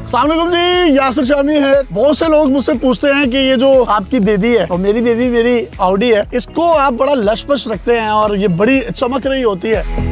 अस्सलाम वालेकुम जी, यासिर शामी है। बहुत से लोग मुझसे पूछते हैं कि ये जो आपकी बेबी है और मेरी बेबी मेरी ऑडी है, इसको आप बड़ा लश-पश रखते हैं और ये बड़ी चमक रही होती है।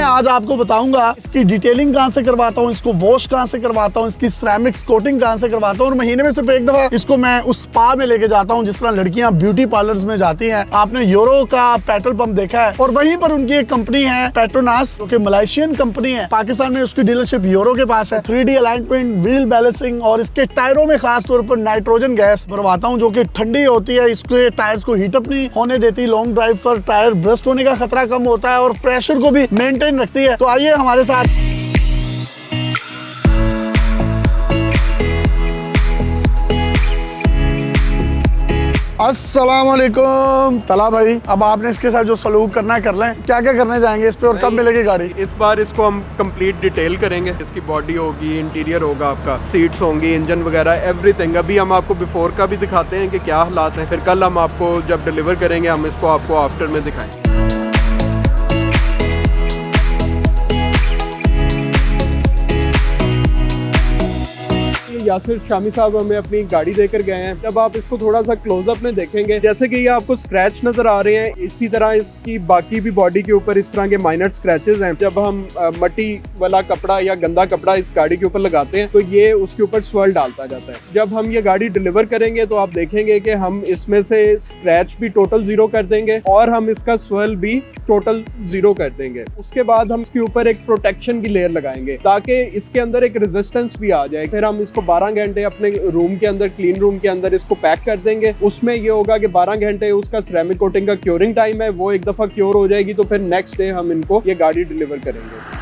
आज आपको बताऊंगा इसकी डिटेलिंग कहां से करवाता हूं, इसको वॉश कहां से करवाता हूं, इसकी सिरेमिक्स कोटिंग कहां से करवाता हूं और महीने में सिर्फ एक दफा इसको मैं उस स्पा में लेके जाता हूं जिस तरह लड़कियां ब्यूटी पार्लर्स में जाती हैं। आपने यूरो का पेट्रोल पंप देखा है और वहीं पर उनकी एक कंपनी है पेट्रोनास, जो कि मलेशियन कंपनी है। पाकिस्तान में उसकी डीलरशिप यूरो के पास है। 3D अलाइनमेंट, व्हील बैलेंसिंग और इसके टायरों में खास तौर पर नाइट्रोजन गैस भरवाता हूं जो कि ठंडी होती है, इसके टायर्स को हीटअप नहीं होने देती। लॉन्ग ड्राइव पर टायर ब्रस्ट होने का खतरा कम होता है और प्रेशर को भी मेंटेन रखती है। तो आइए हमारे साथ। अस्सलाम वालेकुम तला भाई, अब आपने इसके साथ जो सलूक करना है कर लें। क्या क्या करने जाएंगे इस पे और कब मिलेगी गाड़ी? इस बार इसको हम कंप्लीट डिटेल करेंगे। इसकी बॉडी होगी, इंटीरियर होगा, आपका सीट्स होंगी, इंजन वगैरह एवरीथिंग। अभी हम आपको बिफोर का भी दिखाते हैं कि क्या हालात हैं, फिर कल हम आपको जब डिलीवर करेंगे हम इसको आपको आफ्टर में दिखाएंगे। यासिर शामी साहब हमें अपनी गाड़ी देकर गए हैं। जब आप इसको थोड़ा सा क्लोजअप में देखेंगे, जैसे कि ये आपको स्क्रैच नजर आ रहे हैं, इसी तरह इसकी बाकी भी बॉडी के ऊपर इस तरह के माइनर स्क्रैचेस हैं। जब हम मट्टी वाला कपड़ा या गंदा कपड़ा इस गाड़ी के ऊपर लगाते हैं तो ये उसके ऊपर स्वर्ल डालता जाता है। जब हम ये गाड़ी डिलीवर करेंगे तो आप देखेंगे कि हम इसमें से स्क्रैच भी टोटल 0 कर देंगे और हम इसका स्वर्ल भी टोटल 0 कर देंगे। उसके बाद हम इसके ऊपर एक प्रोटेक्शन की लेयर लगाएंगे ताकि इसके अंदर एक रेजिस्टेंस भी आ जाए। फिर हम इसको 12 घंटे अपने रूम के अंदर, क्लीन रूम के अंदर इसको पैक कर देंगे। उसमें ये होगा कि 12 घंटे उसका सिरेमिक कोटिंग का क्योरिंग टाइम है, वो एक दफा क्योर हो जाएगी तो फिर नेक्स्ट डे हम इनको ये गाड़ी डिलीवर करेंगे।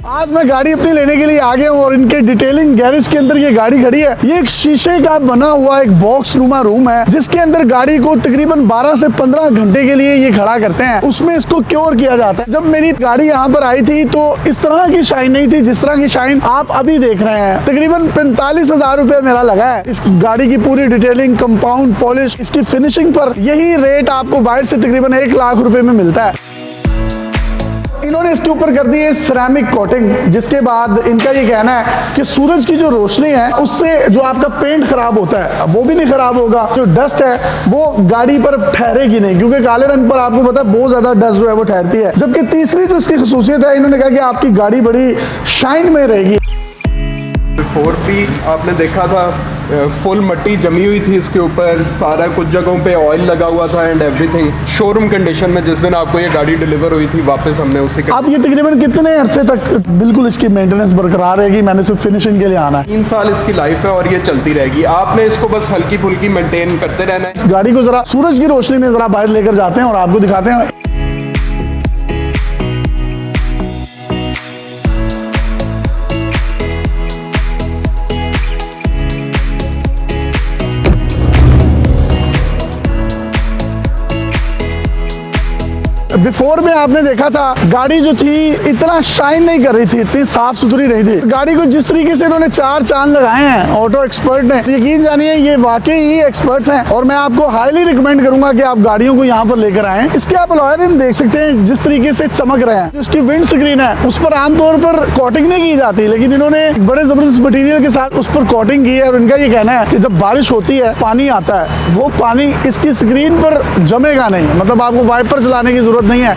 आज मैं गाड़ी अपनी लेने के लिए आ गया हूँ और इनके डिटेलिंग गैरेज के अंदर ये गाड़ी खड़ी है। ये एक शीशे का बना हुआ एक बॉक्स नुमा रूम है जिसके अंदर गाड़ी को तकरीबन 12 से 15 घंटे के लिए ये खड़ा करते हैं। उसमें इसको क्योर किया जाता है। जब मेरी गाड़ी यहाँ पर आई थी तो इस तरह की शाइन नहीं थी जिस तरह की शाइन आप अभी देख रहे हैं। तकरीबन 45,000 रुपये मेरा लगा है इस गाड़ी की पूरी डिटेलिंग, कंपाउंड, पॉलिश, इसकी फिनिशिंग पर। यही रेट आपको बाहर से तकरीबन 1 लाख रुपए में मिलता है। इन्होंने इसके ऊपर कर दी है सिरेमिक कोटिंग, जिसके बाद इनका ये कहना है कि सूरज की जो रोशनी है उससे जो आपका पेंट खराब होता है वो भी नहीं खराब होगा। जो डस्ट है वो गाड़ी पर ठहरेगी नहीं, क्योंकि काले रंग पर आपको पता है बहुत ज्यादा डस्ट जो है वो ठहरती है। जबकि तीसरी जो इसकी खसूसियत है, इन्होंने कहा कि आपकी गाड़ी बड़ी शाइन में रहेगी। बिफोर भी आपने देखा था फुल मट्टी जमी हुई थी इसके ऊपर, सारा कुछ जगहों पे ऑयल लगा हुआ था एंड एवरीथिंग। शोरूम कंडीशन में जिस दिन आपको ये गाड़ी डिलीवर हुई थी वापस हमने उसी के। अब ये तकरीबन कितने अरसे तक बिल्कुल इसकी मेंटेनेंस बरकरार रहेगी? मैंने सिर्फ फिनिशिंग के लिए आना है। 3 साल इसकी लाइफ है और ये चलती रहेगी। आपने इसको बस हल्की फुल्की मेंटेन करते रहना है। इस गाड़ी को जरा सूरज की रोशनी में जरा बाहर लेकर जाते हैं और आपको दिखाते हैं। बिफोर में आपने देखा था गाड़ी जो थी इतना शाइन नहीं कर रही थी, इतनी साफ सुथरी नहीं थी। गाड़ी को जिस तरीके से इन्होंने 4 चांद लगाए हैं ऑटो एक्सपर्ट ने, यकीन जानिए ये वाकई ही एक्सपर्ट्स हैं और मैं आपको हाईली रिकमेंड करूंगा कि आप गाड़ियों को यहाँ पर लेकर आएं। इसके आप अलॉय रिम देख सकते हैं जिस तरीके से चमक रहे हैं। जो उसकी विंड स्क्रीन है उस पर आमतौर पर कोटिंग नहीं की जाती, लेकिन इन्होंने बड़े जबरदस्त मटेरियल के साथ उस पर कोटिंग की है और इनका ये कहना है कि जब बारिश होती है पानी आता है, वो पानी इसकी स्क्रीन पर जमेगा नहीं, मतलब आपको वाइपर चलाने की जरूरत नहीं है।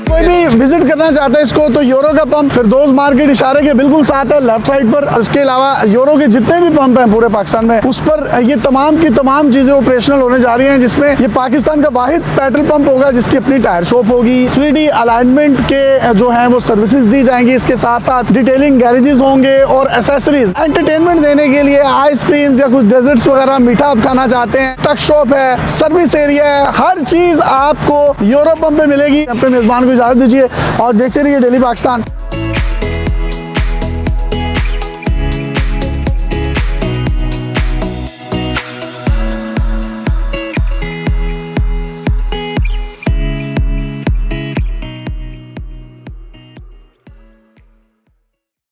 कोई भी विजिट करना चाहता है इसको तो यूरो का पंप फिरदौस मार्केट इशारे के बिल्कुल साथ है, लेफ्ट साइड पर। इसके अलावा यूरो के जितने भी पंप हैं पूरे पाकिस्तान में, उस पर ये तमाम की तमाम चीजें ऑपरेशनल होने जा रही हैं, जिसमें ये पाकिस्तान का वाहिद पेट्रोल पंप होगा जिसकी अपनी टायर शॉप होगी। 3D अलाइनमेंट के जो है वो सर्विसेज दी जाएंगी, इसके साथ साथ डिटेलिंग गैरेजेस होंगे और एसेसरीज। एंटरटेनमेंट देने के लिए आइसक्रीम्स या कुछ डेजर्ट्स वगैरह मीठा आप खाना चाहते हैं, ट्रक शॉप है, सर्विस एरिया है, हर चीज आपको यूरो पंप पे मिलेगी। अपने मेजबान को इजाजत दीजिए और देखते रहिए डेली पाकिस्तान।